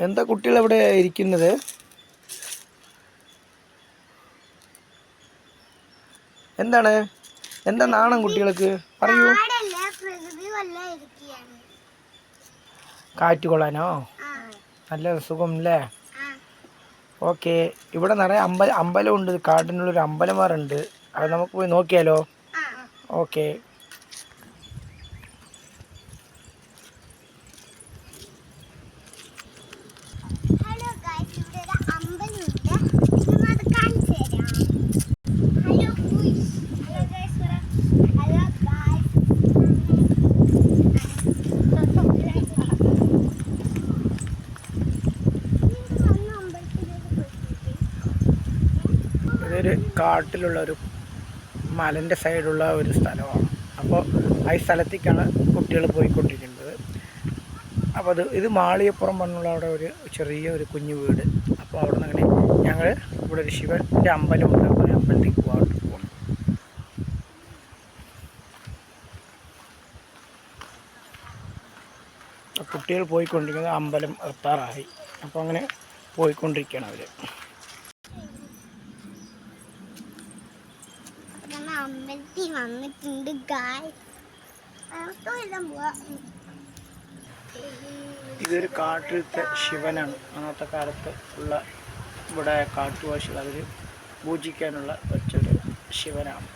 എന്താ കുട്ടികൾ ഇവിടെ ഇരിക്കുന്നത്? എന്താണ് എന്താ നാണം കുട്ടികൾക്ക്? പറയൂ. കാറ്റ് കൊള്ളാനോ? നല്ല സുഖം അല്ലേ? ഓക്കെ. ഇവിടെ നിറയെ അമ്പലമുണ്ട്. കാട്ടിനുള്ളൊരു അമ്പലമാറുണ്ട്. അത് നമുക്ക് പോയി നോക്കിയാലോ? ഓക്കെ. ഇതൊരു കാട്ടിലുള്ളൊരു മലൻ്റെ സൈഡുള്ള ഒരു സ്ഥലമാണ്. അപ്പോൾ ആ സ്ഥലത്തേക്കാണ് കുട്ടികൾ പോയിക്കൊണ്ടിരിക്കുന്നത്. അപ്പോൾ ഇത് മാളികപ്പുറം പറഞ്ഞുള്ള അവിടെ ഒരു ചെറിയൊരു കുഞ്ഞു വീട്. അപ്പോൾ അവിടെ നിന്ന് അങ്ങനെ ഞങ്ങൾ ഇവിടെ ഒരു ശിവൻ്റെ അമ്പലമുണ്ട്. അപ്പോൾ അമ്പലത്തേക്ക് പോകാൻ പോകുന്നു. കുട്ടികൾ പോയിക്കൊണ്ടിരിക്കുന്നത് അമ്പലം എത്താറായി. അപ്പോൾ അങ്ങനെ പോയിക്കൊണ്ടിരിക്കുകയാണ് അവർ. അമ്പലത്തിൽ വന്നിട്ടുണ്ട്. ഇതൊരു കാട്ടിലത്തെ ശിവനാണ്. അന്നത്തെ കാലത്ത് ഉള്ള ഇവിടെ കാട്ടുവാസികൾ അവർ പൂജിക്കാനുള്ള വെച്ചൊരു ശിവനാണ്.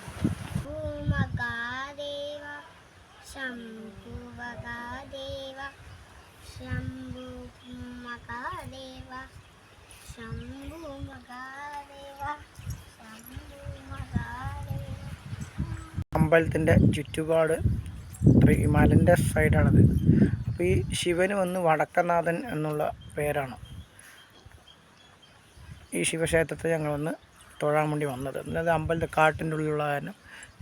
അമ്പലത്തിൻ്റെ ചുറ്റുപാട് മലൻ്റെ സൈഡാണത്. അപ്പോൾ ഈ ശിവന് വന്ന് വടക്കനാഥൻ എന്നുള്ള പേരാണ്. ഈ ശിവക്ഷേത്രത്തിൽ ഞങ്ങൾ വന്ന് തൊഴാൻ വേണ്ടി വന്നത്. അതായത് അമ്പലത്തെ കാട്ടിൻ്റെ ഉള്ളിലുള്ള കാരണം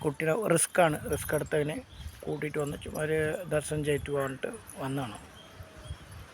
കുട്ടിയുടെ റിസ്ക് എടുത്തതിനെ കൂട്ടിയിട്ട് വന്ന് ഒരു ദർശനം ചെയ്തിട്ട് പോകാനായിട്ട് വന്നതാണ്.